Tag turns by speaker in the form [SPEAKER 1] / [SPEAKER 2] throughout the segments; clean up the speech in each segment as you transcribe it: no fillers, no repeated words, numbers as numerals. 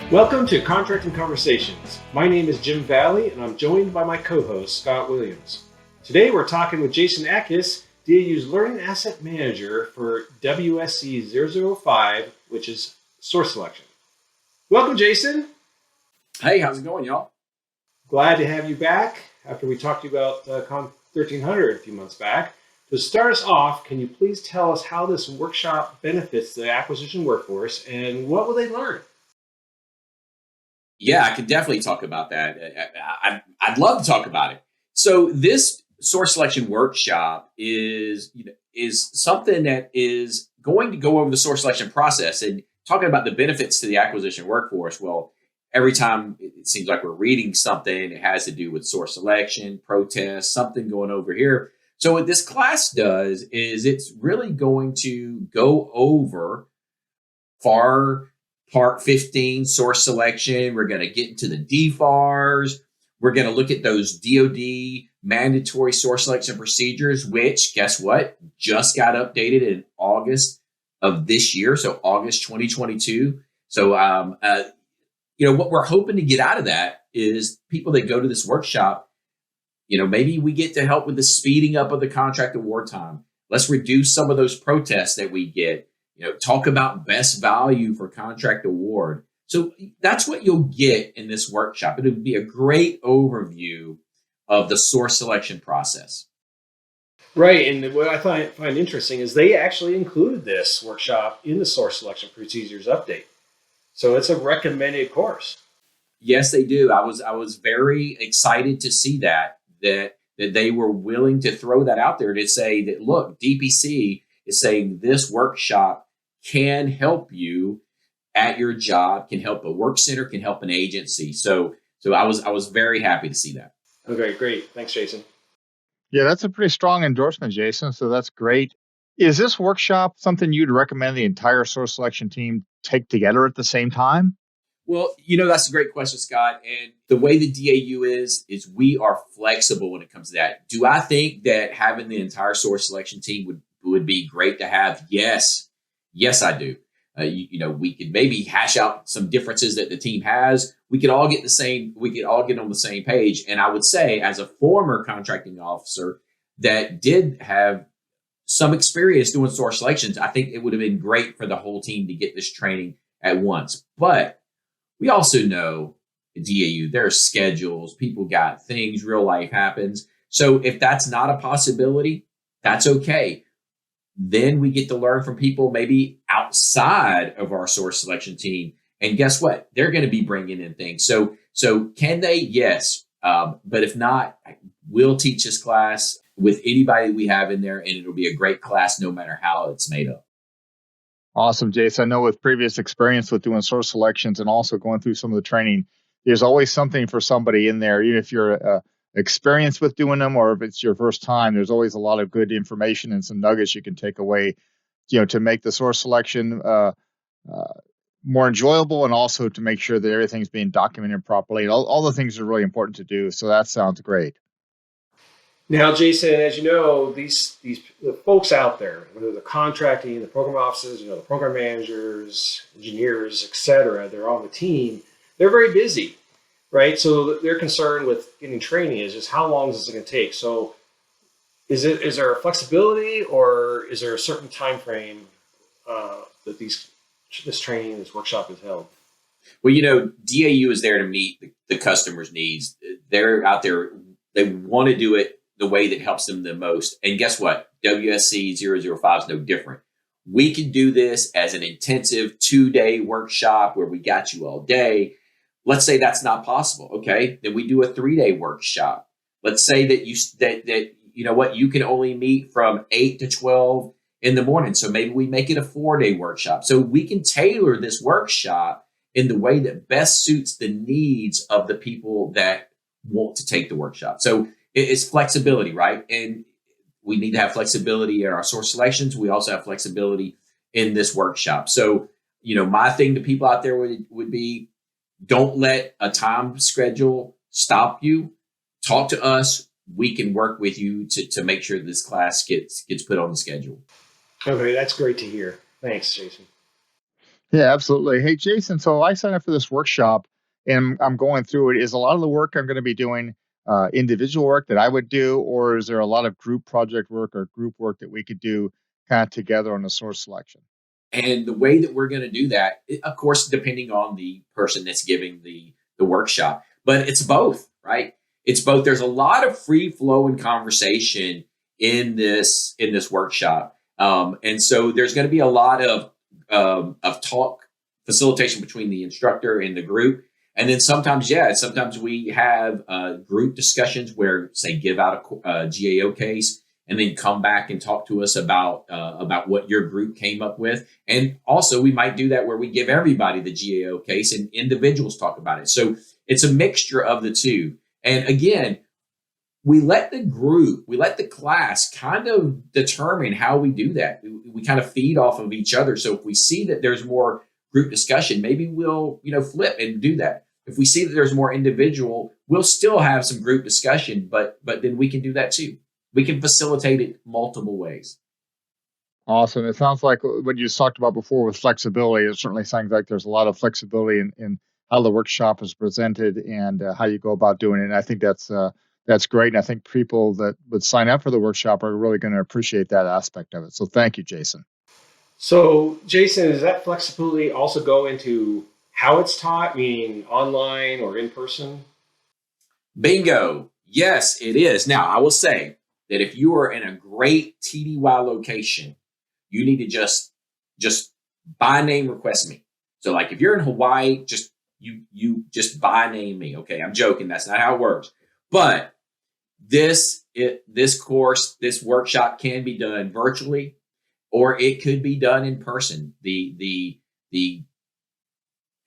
[SPEAKER 1] Welcome to Contracting Conversations. My name is Jim Valley, and I'm joined by my co-host, Scott Williams. Today, we're talking with Jason Ackiss, DAU's Learning Asset Manager for WSC 005, which is source selection. Welcome, Jason.
[SPEAKER 2] Hey, how's it going, y'all?
[SPEAKER 1] Glad to have you back after we talked to you about Con 1300 a few months back. To start us off, can you please tell us how this workshop benefits the acquisition workforce and what will they learn?
[SPEAKER 2] Yeah, I could definitely talk about that. I'd love to talk about it. So this source selection workshop is something that is going to go over the source selection process and talking about the benefits to the acquisition workforce. Well, every time it seems like we're reading something, it has to do with source selection, protest, something going over here. So what this class does is it's really going to go over FAR Part 15, source selection. We're going to get into the DFARs. We're going to look at those DoD mandatory source selection procedures, which, guess what, just got updated in August of this year, so August 2022. So, what we're hoping to get out of that is people that go to this workshop, maybe we get to help with the speeding up of the contract award time. Let's reduce some of those protests that we get. Talk about best value for contract award. So that's what you'll get in this workshop. It'll be a great overview of the source selection process.
[SPEAKER 1] Right, and what I find interesting is they actually included this workshop in the source selection procedures update. So it's a recommended course.
[SPEAKER 2] Yes, they do. I was very excited to see that they were willing to throw that out there to say that, look, DPC is saying this workshop can help you at your job, can help a work center, can help an agency. So I was very happy to see that.
[SPEAKER 1] Okay, great. Thanks, Jason.
[SPEAKER 3] Yeah, that's a pretty strong endorsement, Jason. So that's great. Is this workshop something you'd recommend the entire source selection team take together at the same time?
[SPEAKER 2] Well, that's a great question, Scott. And the way the DAU is we are flexible when it comes to that. Do I think that having the entire source selection team would be great to have? Yes, I do. We could maybe hash out some differences that the team has. We could all get on the same page. And I would say, as a former contracting officer that did have some experience doing source selections, I think it would have been great for the whole team to get this training at once. But we also know DAU, there are schedules, people got things, real life happens. So if that's not a possibility, that's okay. Then we get to learn from people maybe outside of our source selection team. And guess what? They're going to be bringing in things. So can they? Yes. But if not, we'll teach this class with anybody we have in there, and it'll be a great class no matter how it's made up.
[SPEAKER 3] Awesome, Jason. I know with previous experience with doing source selections and also going through some of the training, there's always something for somebody in there, even if you're experienced with doing them or if it's your first time. There's always a lot of good information and some nuggets you can take away, to make the source selection more enjoyable, and also to make sure that everything's being documented properly. All the things are really important to do. So that sounds great.
[SPEAKER 1] Now, Jason, as you know, the folks out there, whether the contracting, the program offices, the program managers, engineers, et cetera, they're on the team. They're very busy, right? So their concern with getting training is just how long is it going to take? So is there a flexibility, or is there a certain time frame that this training, this workshop is held?
[SPEAKER 2] Well, DAU is there to meet the customer's needs. They're out there. They want to do it the way that helps them the most. And guess what? WSC 005 is no different. We can do this as an intensive 2-day workshop where we got you all day. Let's say that's not possible. Okay. Then we do a 3-day workshop. Let's say that you can only meet from 8 to 12 in the morning. So maybe we make it a 4-day workshop. So we can tailor this workshop in the way that best suits the needs of the people that want to take the workshop. So it's flexibility, right? And we need to have flexibility in our source selections. We also have flexibility in this workshop. So, my thing to people out there would be, don't let a time schedule stop you. Talk to us. We can work with you to make sure this class gets put on the schedule.
[SPEAKER 1] Okay, that's great to hear. Thanks, Jason.
[SPEAKER 3] Yeah, absolutely. Hey, Jason, so I signed up for this workshop and I'm going through it. Is a lot of the work I'm going to be doing individual work that I would do, or is there a lot of group project work or group work that we could do kind of together on the source selection?
[SPEAKER 2] And the way that we're going to do that, of course, depending on the person that's giving the workshop, but it's both, right? It's both. There's a lot of free flowing conversation in this workshop, and so there's going to be a lot of talk facilitation between the instructor and the group, and then sometimes we have group discussions where, say, give out a GAO case and then come back and talk to us about what your group came up with. And also we might do that where we give everybody the GAO case and individuals talk about it. So it's a mixture of the two. And again, we let the class kind of determine how we do that. We kind of feed off of each other. So if we see that there's more group discussion, maybe we'll, flip and do that. If we see that there's more individual, we'll still have some group discussion, but then we can do that too. We can facilitate it multiple ways.
[SPEAKER 3] Awesome. It sounds like what you just talked about before with flexibility. It certainly sounds like there's a lot of flexibility in how the workshop is presented and how you go about doing it. And I think that's great. And I think people that would sign up for the workshop are really going to appreciate that aspect of it. So thank you, Jason.
[SPEAKER 1] So, Jason, does that flexibility also go into how it's taught, meaning online or in person?
[SPEAKER 2] Bingo. Yes, it is. Now, I will say that if you are in a great TDY location, you need to just by name request me. So like if you're in Hawaii, you just by name me. Okay, I'm joking. That's not how it works. But this workshop can be done virtually, or it could be done in person. The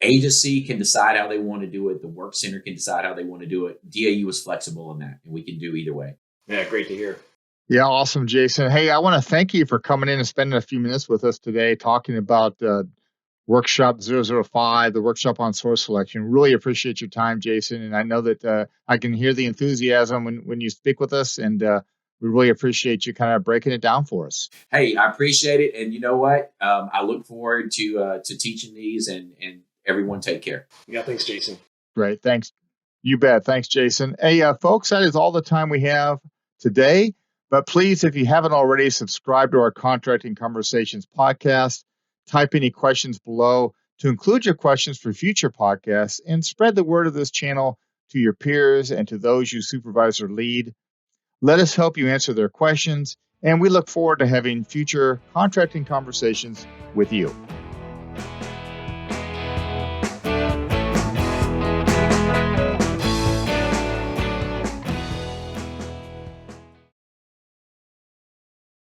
[SPEAKER 2] agency can decide how they want to do it. The work center can decide how they want to do it. DAU is flexible in that, and we can do either way.
[SPEAKER 1] Yeah, great to hear.
[SPEAKER 3] Yeah, awesome, Jason. Hey, I want to thank you for coming in and spending a few minutes with us today talking about Workshop 005, the workshop on source selection. Really appreciate your time, Jason. And I know that I can hear the enthusiasm when you speak with us, and we really appreciate you kind of breaking it down for us.
[SPEAKER 2] Hey, I appreciate it. And you know what? I look forward to teaching these, and everyone take care.
[SPEAKER 1] Yeah, thanks, Jason.
[SPEAKER 3] Great. Thanks. You bet. Thanks, Jason. Hey, folks, that is all the time we have today. But please, if you haven't already, subscribe to our Contracting Conversations podcast. Type any questions below to include your questions for future podcasts, and spread the word of this channel to your peers and to those you supervise or lead. Let us help you answer their questions, and we look forward to having future contracting conversations with you.